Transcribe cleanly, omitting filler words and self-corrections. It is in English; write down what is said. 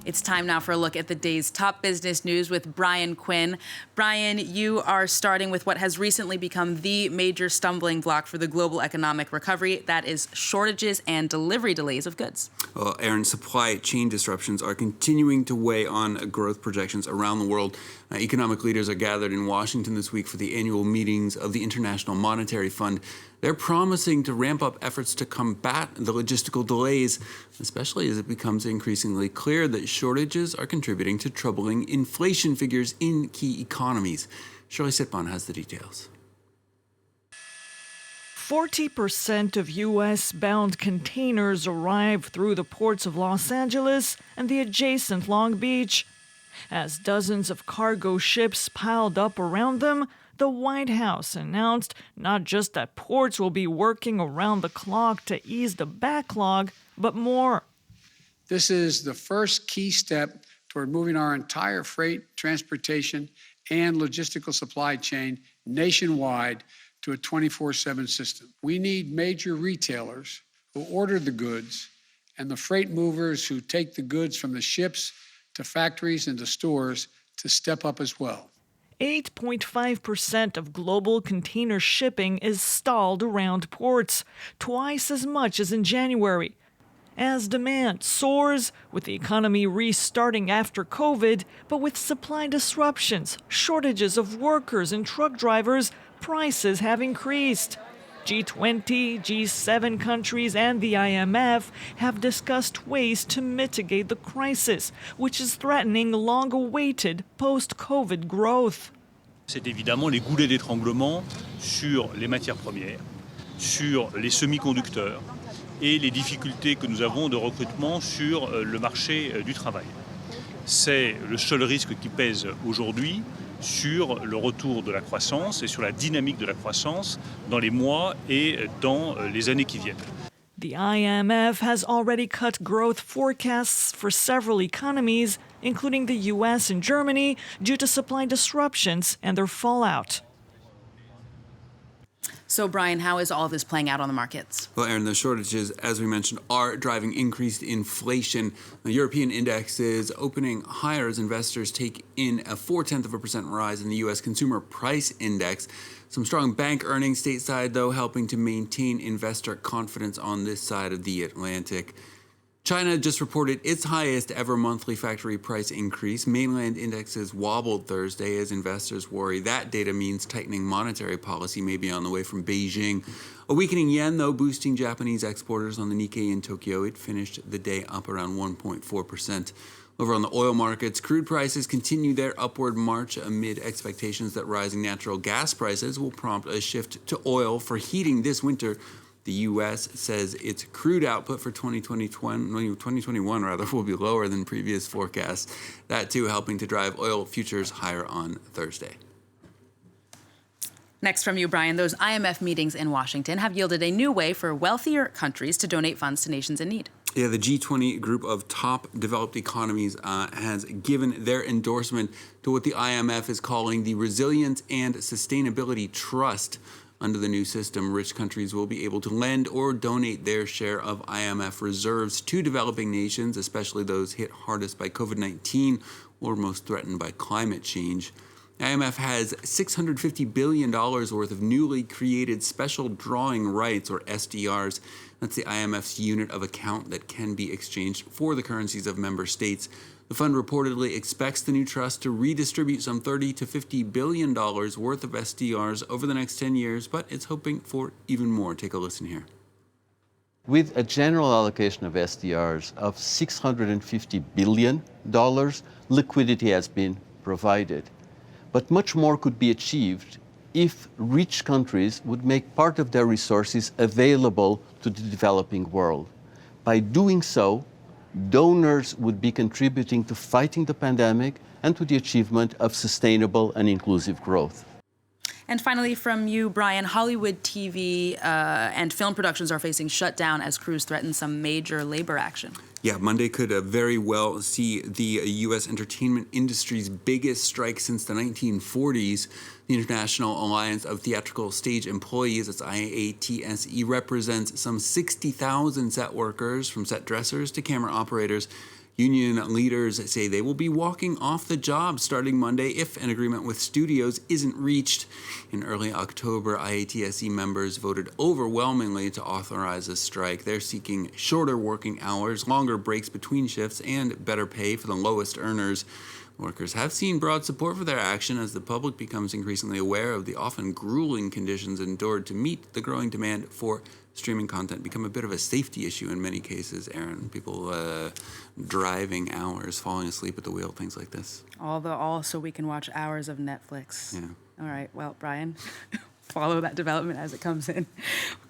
It's time now for a look at the day's top business news with Brian Quinn. Brian, you are starting with what has recently become the major stumbling block for the global economic recovery. That is shortages and delivery delays of goods. Well, Aaron, supply chain disruptions are continuing to weigh on growth projections around the world. Economic leaders are gathered in Washington this week for the annual meetings of the International Monetary Fund. They're promising to ramp up efforts to combat the logistical delays, especially as it becomes increasingly clear that shortages are contributing to troubling inflation figures in key economies. Shirley Sitbon has the details. 40% of U.S.-bound containers arrive through the ports of Los Angeles and the adjacent Long Beach. As dozens of cargo ships piled up around them, the White House announced not just that ports will be working around the clock to ease the backlog, but more. This is the first key step toward moving our entire freight, transportation, and logistical supply chain nationwide to a 24/7 system. We need major retailers who order the goods and the freight movers who take the goods from the ships to factories and to stores to step up as well. 8.5% of global container shipping is stalled around ports, twice as much as in January. As demand soars, with the economy restarting after COVID, but with supply disruptions, shortages of workers and truck drivers, prices have increased. G20, G7 countries, and the IMF have discussed ways to mitigate the crisis, which is threatening long-awaited post-COVID growth. C'est évidemment les goulets d'étranglement sur les matières premières, sur les semi-conducteurs et les difficultés que nous avons de recrutement sur le marché du travail. C'est le seul risque qui pèse aujourd'hui sur le retour de la croissance et sur la dynamique de la croissance dans les mois et dans les années qui viennent. The IMF has already cut growth forecasts for several economies, including the US and Germany, due to supply disruptions and their fallout. So, Brian, how is all this playing out on the markets? Well, Aaron, the shortages, as we mentioned, are driving increased inflation. The European index is opening higher as investors take in a 0.4% rise in the U.S. Consumer Price Index. Some strong bank earnings stateside, though, helping to maintain investor confidence on this side of the Atlantic. China just reported its highest ever monthly factory price increase. Mainland indexes wobbled Thursday as investors worry that data means tightening monetary policy may be on the way from Beijing. A weakening yen, though, boosting Japanese exporters on the Nikkei in Tokyo. It finished the day up around 1.4%. Over on the oil markets, crude prices continue their upward march amid expectations that rising natural gas prices will prompt a shift to oil for heating this winter. The U.S. says its crude output for 2021 will be lower than previous forecasts. That, too, helping to drive oil futures higher on Thursday. Next from you, Brian, those IMF meetings in Washington have yielded a new way for wealthier countries to donate funds to nations in need. Yeah, the G20 group of top developed economies has given their endorsement to what the IMF is calling the Resilience and Sustainability Trust. Under the new system, rich countries will be able to lend or donate their share of IMF reserves to developing nations, especially those hit hardest by COVID-19 or most threatened by climate change. The IMF has $650 billion worth of newly created special drawing rights, or SDRs. That's the IMF's unit of account that can be exchanged for the currencies of member states. The fund reportedly expects the new trust to redistribute some $30 to $50 billion worth of SDRs over the next 10 years, but it's hoping for even more. Take a listen here. With a general allocation of SDRs of $650 billion, liquidity has been provided. But much more could be achieved if rich countries would make part of their resources available to the developing world. By doing so, donors would be contributing to fighting the pandemic and to the achievement of sustainable and inclusive growth. And finally, from you, Brian, Hollywood TV and film productions are facing shutdown as crews threaten some major labor action. Yeah, Monday could very well see the U.S. entertainment industry's biggest strike since the 1940s. The International Alliance of Theatrical Stage Employees, that's IATSE, represents some 60,000 set workers, from set dressers to camera operators. Union leaders say they will be walking off the job starting Monday if an agreement with studios isn't reached. In early October, IATSE members voted overwhelmingly to authorize a strike. They're seeking shorter working hours, longer breaks between shifts, and better pay for the lowest earners. Workers have seen broad support for their action as the public becomes increasingly aware of the often grueling conditions endured to meet the growing demand for streaming content. Become a bit of a safety issue in many cases, Aaron. People driving hours, falling asleep at the wheel, things like this. All so we can watch hours of Netflix. Yeah. All right. Well, Brian, follow that development as it comes in.